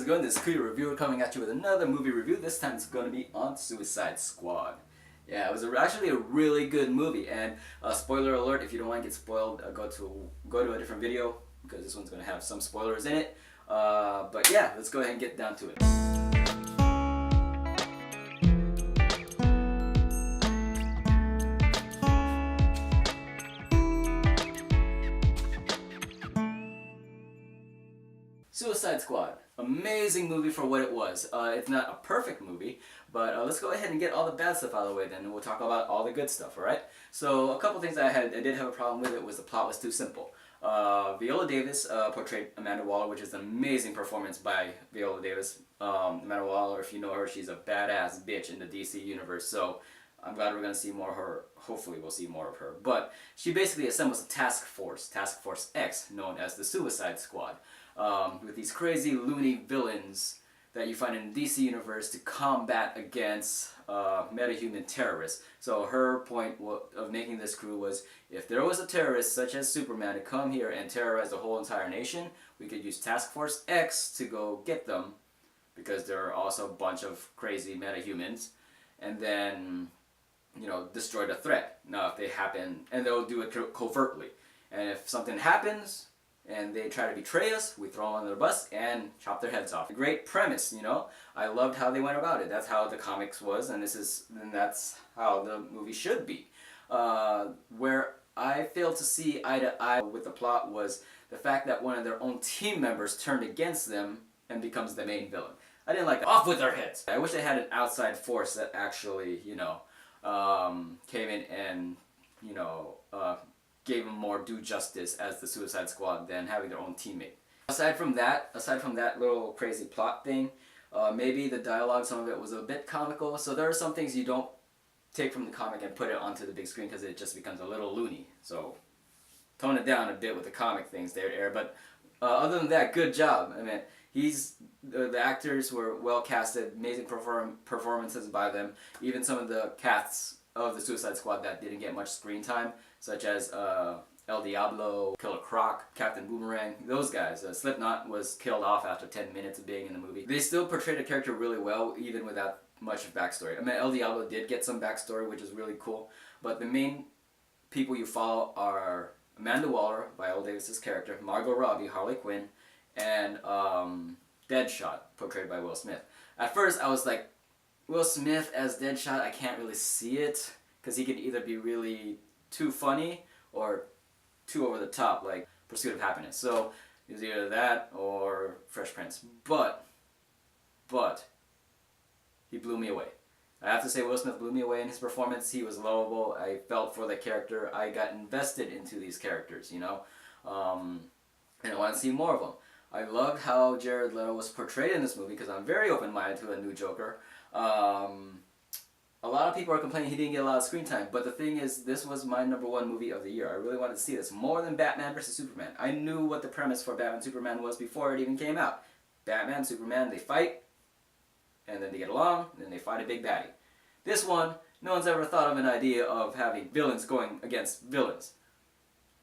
how's it going? This is Kuya Reviewer coming at you with another movie review. This time it's going to be on Suicide Squad. Yeah, it was actually a really good movie, and spoiler alert, if you don't want to get spoiled, go to a different video, because this one's going to have some spoilers in it. But yeah, let's go ahead and get down to it. Suicide Squad. Amazing movie for what it was. It's not a perfect movie, but let's go ahead and get all the bad stuff out of the way then, and we'll talk about all the good stuff, alright? So a couple things I did have a problem with it was the plot was too simple. Viola Davis portrayed Amanda Waller, which is an amazing performance by Viola Davis. Amanda Waller, if you know her, she's a badass bitch in the DC universe, so I'm glad we're going to see more of her. Hopefully we'll see more of her. But she basically assembles a task force X, known as the Suicide Squad, with these crazy loony villains that you find in the DC universe to combat against metahuman terrorists. So her point of making this crew was, if there was a terrorist such as Superman to come here and terrorize the whole entire nation, we could use Task Force X to go get them, because there are also a bunch of crazy metahumans, and then, you know, destroy the threat. Now if they happen, and they'll do it covertly, and if something happens and they try to betray us, we throw them under the bus and chop their heads off. A great premise, you know. I loved how they went about it. That's how the comics was, and that's how the movie should be. Where I failed to see eye to eye with the plot was the fact that one of their own team members turned against them and becomes the main villain. I didn't like that. Off with their heads! I wish they had an outside force that actually, you know, came in and, you know, gave them more due justice as the Suicide Squad than having their own teammate. Aside from that little crazy plot thing, maybe the dialogue, some of it was a bit comical, so there are some things you don't take from the comic and put it onto the big screen because it just becomes a little loony. So tone it down a bit with the comic things there, but other than that, good job. I mean, the actors were well casted, amazing performances by them. Even some of the casts of the Suicide Squad that didn't get much screen time, such as El Diablo, Killer Croc, Captain Boomerang, those guys. Slipknot was killed off after 10 minutes of being in the movie. They still portrayed the character really well, even without much backstory. I mean, El Diablo did get some backstory, which is really cool, but the main people you follow are Amanda Waller, Viola Davis' character, Margot Robbie, Harley Quinn, and Deadshot, portrayed by Will Smith. At first, I was like, Will Smith as Deadshot, I can't really see it, because he could either be really too funny or too over the top, like Pursuit of Happiness. So it was either that or Fresh Prince. But he blew me away. I have to say, Will Smith blew me away in his performance. He was lovable. I felt for the character. I got invested into these characters, you know, and I want to see more of them. I loved how Jared Leto was portrayed in this movie, because I'm very open-minded to a new Joker. A lot of people are complaining he didn't get a lot of screen time, but the thing is, this was my #1 movie of the year. I really wanted to see this, more than Batman vs. Superman. I knew what the premise for Batman Superman was before it even came out. Batman, Superman, they fight, and then they get along, and then they fight a big baddie. This one, no one's ever thought of an idea of having villains going against villains.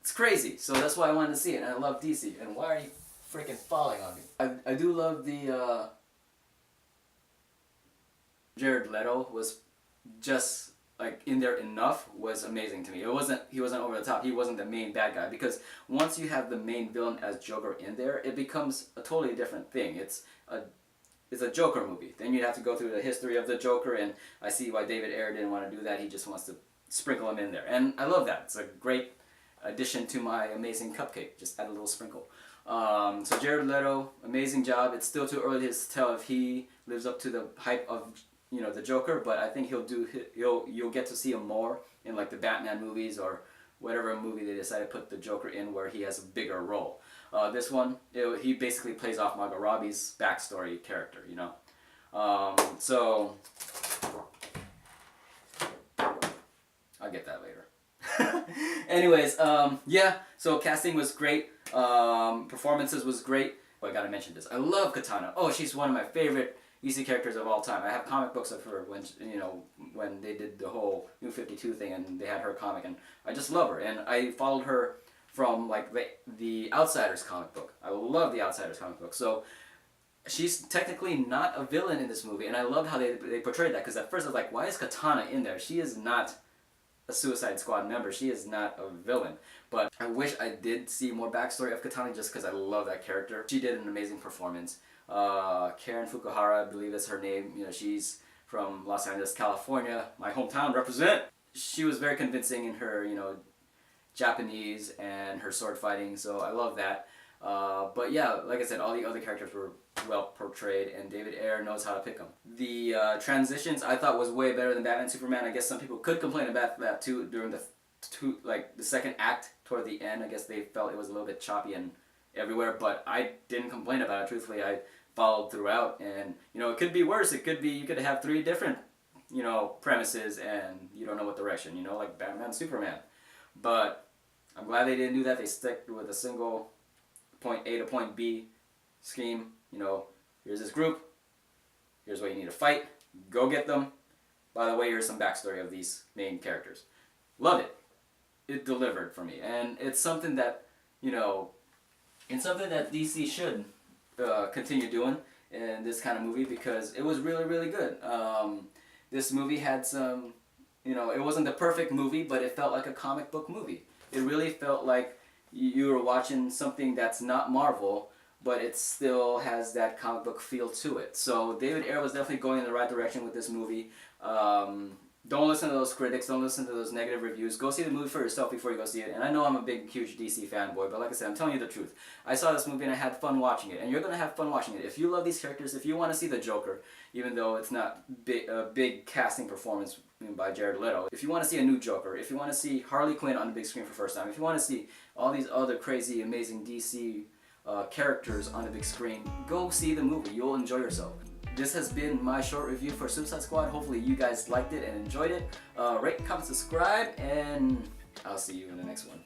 It's crazy, so that's why I wanted to see it, and I love DC. And why are you freaking falling on me? I do love the, Jared Leto was just like in there enough, was amazing to me. He wasn't over the top. He wasn't the main bad guy, because once you have the main villain as Joker in there, it becomes a totally different thing. It's a Joker movie. Then you'd have to go through the history of the Joker, and I see why David Ayer didn't want to do that. He just wants to sprinkle him in there, and I love that. It's a great addition to my amazing cupcake. Just add a little sprinkle. So Jared Leto, amazing job. It's still too early to tell if he lives up to the hype of, you know, the Joker, but I think you'll get to see him more in like the Batman movies or whatever movie they decide to put the Joker in where he has a bigger role. This one, he basically plays off Margot Robbie's backstory character, you know. So I'll get that later. Anyways, yeah, so casting was great. Performances was great. Well, I gotta mention this. I love Katana. Oh, she's one of my favorite DC characters of all time. I have comic books of her when, you know, when they did the whole New 52 thing and they had her comic, and I just love her. And I followed her from like the Outsiders comic book. I love the Outsiders comic book. So she's technically not a villain in this movie, and I loved how they portrayed that, because at first I was like, why is Katana in there? She is not a Suicide Squad member. She is not a villain. But I wish I did see more backstory of Katana, just because I love that character. She did an amazing performance. Karen Fukuhara, I believe is her name. You know, she's from Los Angeles, California, my hometown. Represent. She was very convincing in her, you know, Japanese and her sword fighting. So I love that. But yeah, like I said, all the other characters were well portrayed, and David Ayer knows how to pick them. The transitions I thought was way better than Batman Superman. I guess some people could complain about that too during the second act toward the end. I guess they felt it was a little bit choppy and everywhere, but I didn't complain about it. Truthfully, I followed throughout, and you know, it could be worse. It could be you could have 3 different, you know, premises and you don't know what direction, you know, like Batman Superman. But I'm glad they didn't do that. They stuck with a single point A to point B scheme. You know, here's this group, here's what you need to fight, go get them. By the way, here's some backstory of these main characters. Love it. It delivered for me, and it's something that, you know, it's something that DC should continue doing in this kind of movie, because it was really, really good. This movie had some, you know, it wasn't the perfect movie, but it felt like a comic book movie. It really felt like you were watching something that's not Marvel, but it still has that comic book feel to it. So David Ayer was definitely going in the right direction with this movie. Don't listen to those critics, don't listen to those negative reviews. Go see the movie for yourself before you go see it. And I know I'm a big, huge DC fanboy, but like I said, I'm telling you the truth. I saw this movie and I had fun watching it, and you're going to have fun watching it. If you love these characters, if you want to see the Joker, even though it's not a big casting performance by Jared Leto, if you want to see a new Joker, if you want to see Harley Quinn on the big screen for the first time, if you want to see all these other crazy, amazing DC characters on the big screen, go see the movie. You'll enjoy yourself. This has been my short review for Suicide Squad. Hopefully you guys liked it and enjoyed it. Rate, comment, subscribe, and I'll see you in the next one.